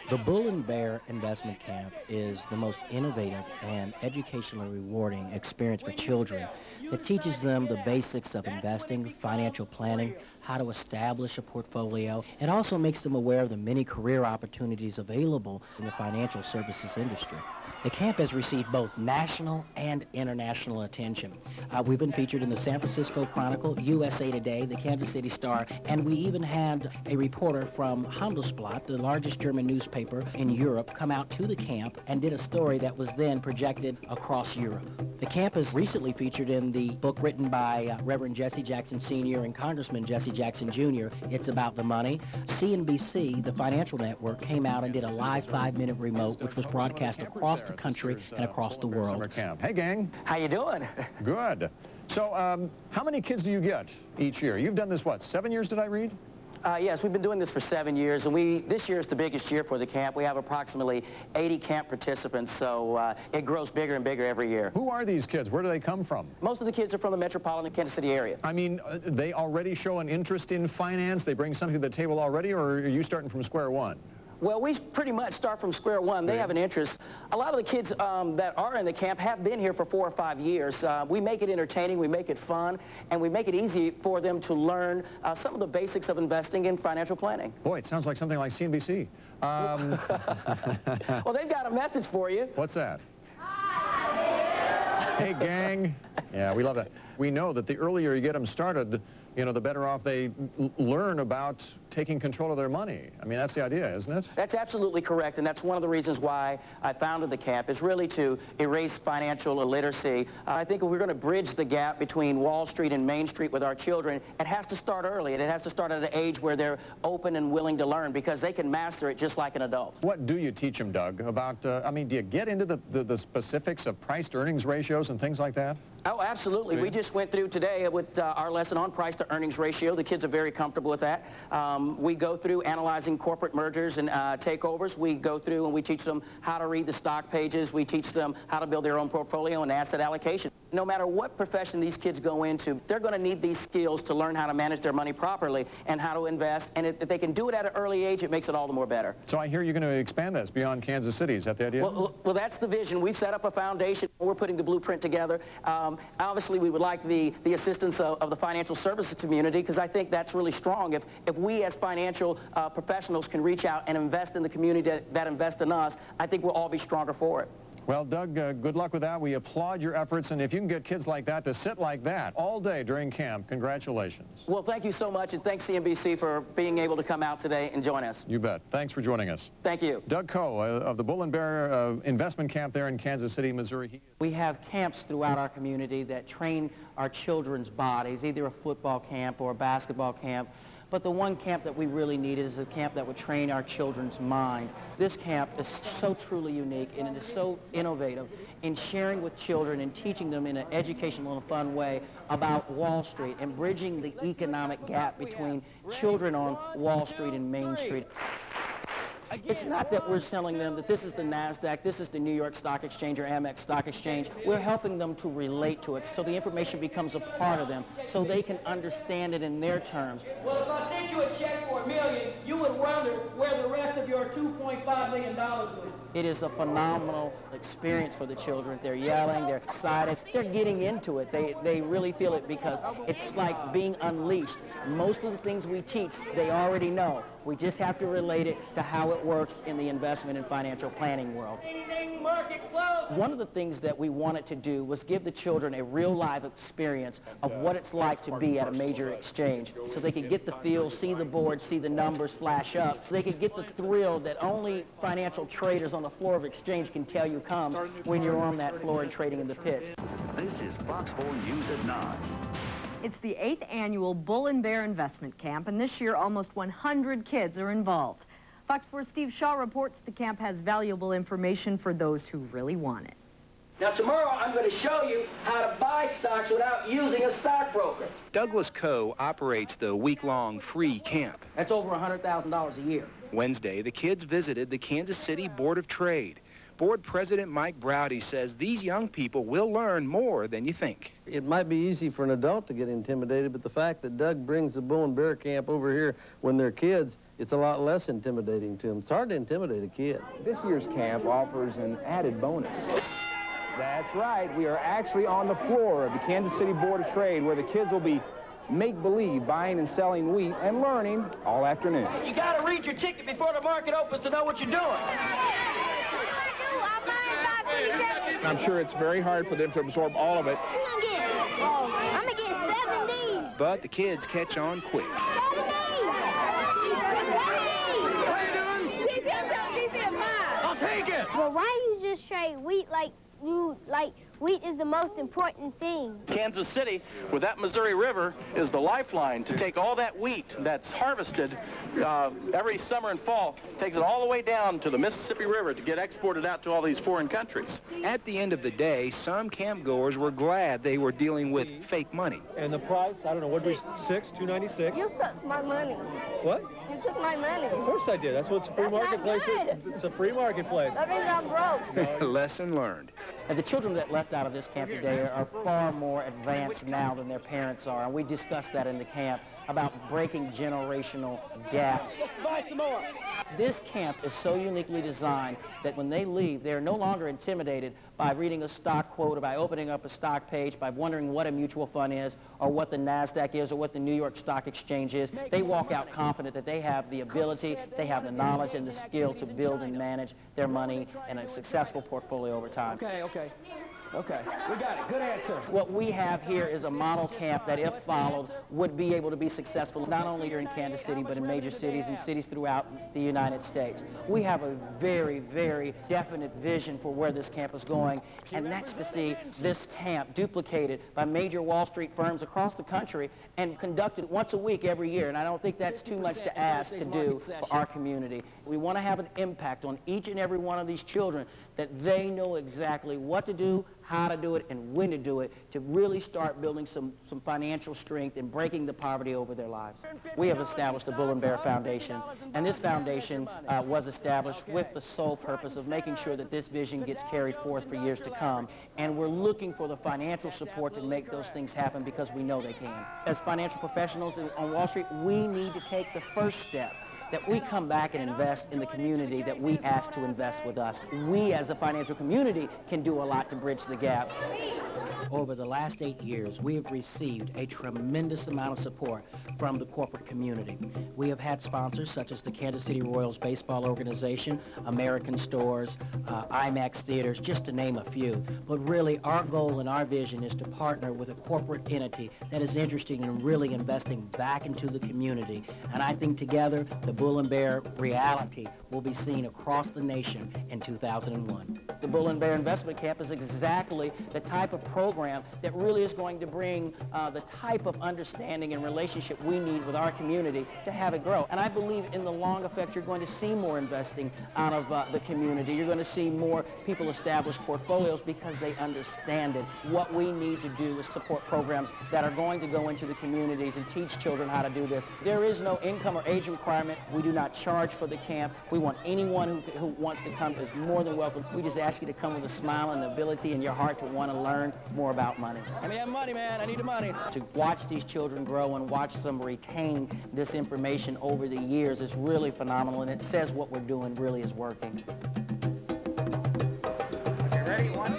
The Bull and Bear Investment Camp is the most innovative and educationally rewarding experience for children. It teaches them the basics of investing, financial planning, how to establish a portfolio. It also makes them aware of the many career opportunities available in the financial services industry. The camp has received both national and international attention. We've been featured in the San Francisco Chronicle, USA Today, the Kansas City Star, and we even had a reporter from Handelsblatt, the largest German newspaper in Europe, come out to the camp and did a story that was then projected across Europe. The camp is recently featured in the book written by Reverend Jesse Jackson Sr. and Congressman Jesse Jackson Jr. It's About the Money. CNBC, the financial network, came out and did a live 5-minute remote, which was broadcast across the country and across the world. Summer camp. Hey, gang. How you doing? Good. So, how many kids do you get each year? You've done this, what, 7 years, did I read? Yes, we've been doing this for 7 years, and this year is the biggest year for the camp. We have approximately 80 camp participants, so it grows bigger and bigger every year. Who are these kids? Where do they come from? Most of the kids are from the metropolitan Kansas City area. I mean, they already show an interest in finance? They bring something to the table already, or are you starting from square one? Well, we pretty much start from square one. They have an interest. A lot of the kids that are in the camp have been here for 4 or 5 years. We make it entertaining, we make it fun, and we make it easy for them to learn some of the basics of investing and financial planning. Boy, it sounds like something like CNBC. Well, they've got a message for you. What's that? Hey, gang. Yeah, we love that. We know that the earlier you get them started, you know, the better off they learn about taking control of their money. I mean, that's the idea, isn't it? That's absolutely correct, and that's one of the reasons why I founded the camp, is really to erase financial illiteracy. I think if we're going to bridge the gap between Wall Street and Main Street with our children, it has to start early, and it has to start at an age where they're open and willing to learn, because they can master it just like an adult. What do you teach them, Doug, about, I mean, do you get into the specifics of price-to-earnings ratios and things like that? Oh, absolutely. We just went through today with our lesson on price-to-earnings ratio. The kids are very comfortable with that. We go through analyzing corporate mergers and takeovers. We go through and we teach them how to read the stock pages. We teach them how to build their own portfolio and asset allocation. No matter what profession these kids go into, they're going to need these skills to learn how to manage their money properly and how to invest. And if they can do it at an early age, it makes it all the more better. So I hear you're going to expand this beyond Kansas City. Is that the idea? Well, that's the vision. We've set up a foundation. We're putting the blueprint together. Obviously, we would like the assistance of the financial services community, because I think that's really strong. If we as financial professionals can reach out and invest in the community that invests in us, I think we'll all be stronger for it. Well, Doug, good luck with that. We applaud your efforts, and if you can get kids like that to sit like that all day during camp, congratulations. Well, thank you so much, and thanks CNBC for being able to come out today and join us. You bet. Thanks for joining us. Thank you. Doug Coe of the Bull and Bear Investment Camp there in Kansas City, Missouri. We have camps throughout our community that train our children's bodies, either a football camp or a basketball camp. But the one camp that we really needed is a camp that would train our children's mind. This camp is so truly unique, and it is so innovative in sharing with children and teaching them in an educational and fun way about Wall Street and bridging the economic gap between children on Wall Street and Main Street. It's not that we're telling them that this is the NASDAQ, this is the New York Stock Exchange or Amex Stock Exchange. We're helping them to relate to it so the information becomes a part of them, so they can understand it in their terms. Well, if I sent you a check for $1 million, you would wonder where the rest of your $2.5 million went. It is a phenomenal experience for the children. They're yelling, they're excited, they're getting into it. They really feel it, because it's like being unleashed. Most of the things we teach, they already know. We just have to relate it to how it works in the investment and financial planning world. One of the things that we wanted to do was give the children a real live experience of what it's like to be at a major exchange, so they could get the feel, see the board, see the numbers flash up. They could get the thrill that only financial traders on the floor of exchange can tell you comes when you're on that floor and trading in the pits. This is Fox 4 News at 9. It's the 8th annual Bull and Bear Investment Camp, and this year almost 100 kids are involved. Fox 4's Steve Shaw reports the camp has valuable information for those who really want it. Now tomorrow I'm going to show you how to buy stocks without using a stockbroker. Douglas Coe operates the week-long free camp. That's over $100,000 a year. Wednesday, the kids visited the Kansas City Board of Trade, Board President Mike Browdy says these young people will learn more than you think. It might be easy for an adult to get intimidated, but the fact that Doug brings the bull and bear camp over here when they're kids, it's a lot less intimidating to them. It's hard to intimidate a kid. This year's camp offers an added bonus. That's right, we are actually on the floor of the Kansas City Board of Trade, where the kids will be make-believe buying and selling wheat and learning all afternoon. You got to read your ticket before the market opens to know what you're doing. I'm sure it's very hard for them to absorb all of it. I'm gonna get 70. But the kids catch on quick. 70. What are you doing? I'll take it. Well, why you just trade wheat like wheat is the most important thing? Kansas City, with that Missouri River, is the lifeline to take all that wheat that's harvested every summer and fall, takes it all the way down to the Mississippi River to get exported out to all these foreign countries. At the end of the day, some campgoers were glad they were dealing with fake money. And the price, I don't know, what was $2.96? You took my money. What? You took my money. Of course I did. That's what it's a free marketplace. It's a free marketplace. That means I'm broke. Lesson learned. And the children that left out of this camp today are far more advanced now than their parents are, and we discussed that in the camp about breaking generational gaps. Buy some more. This camp is so uniquely designed that when they leave, they're no longer intimidated by reading a stock quote, or by opening up a stock page, by wondering what a mutual fund is, or what the NASDAQ is, or what the New York Stock Exchange is. They walk out confident that they have the ability, they have the knowledge and the skill to build and manage their money in a successful portfolio over time. Okay, we got it. Good answer. What we have here is a model camp that, if followed, would be able to be successful not only here in Kansas City, but in major cities and cities throughout the United States. We have a very, very definite vision for where this camp is going, and that's to see this camp duplicated by major Wall Street firms across the country and conducted once a week every year, and I don't think that's too much to ask to do for our community. We want to have an impact on each and every one of these children, that they know exactly what to do, how to do it, and when to do it, to really start building some financial strength and breaking the poverty over their lives. We have established the Bull and Bear Foundation, and this foundation was established with the sole purpose of making sure that this vision gets carried forth for years to come, and we're looking for the financial support to make those things happen, because we know they can. As financial professionals on Wall Street, we need to take the first step, that we come back and invest in the community that we ask to invest with us. We, as a financial community, can do a lot to bridge the gap. Over the last 8 years, we have received a tremendous amount of support from the corporate community. We have had sponsors such as the Kansas City Royals Baseball Organization, American Stores, IMAX Theaters, just to name a few. But really, our goal and our vision is to partner with a corporate entity that is interested in really investing back into the community. And I think together, the Bull and Bear reality will be seen across the nation in 2001. The Bull and Bear Investment Camp is exactly the type of program that really is going to bring the type of understanding and relationship we need with our community to have it grow. And I believe in the long effect, you're going to see more investing out of the community. You're going to see more people establish portfolios because they understand it. What we need to do is support programs that are going to go into the communities and teach children how to do this. There is no income or age requirement. We do not charge for the camp. We want anyone who wants to come is more than welcome. We just ask you to come with a smile and the ability in your heart to want to learn more about money. Let me have money, man. I need the money. To watch these children grow and watch them retain this information over the years is really phenomenal, and it says what we're doing really is working. Okay, ready? 1,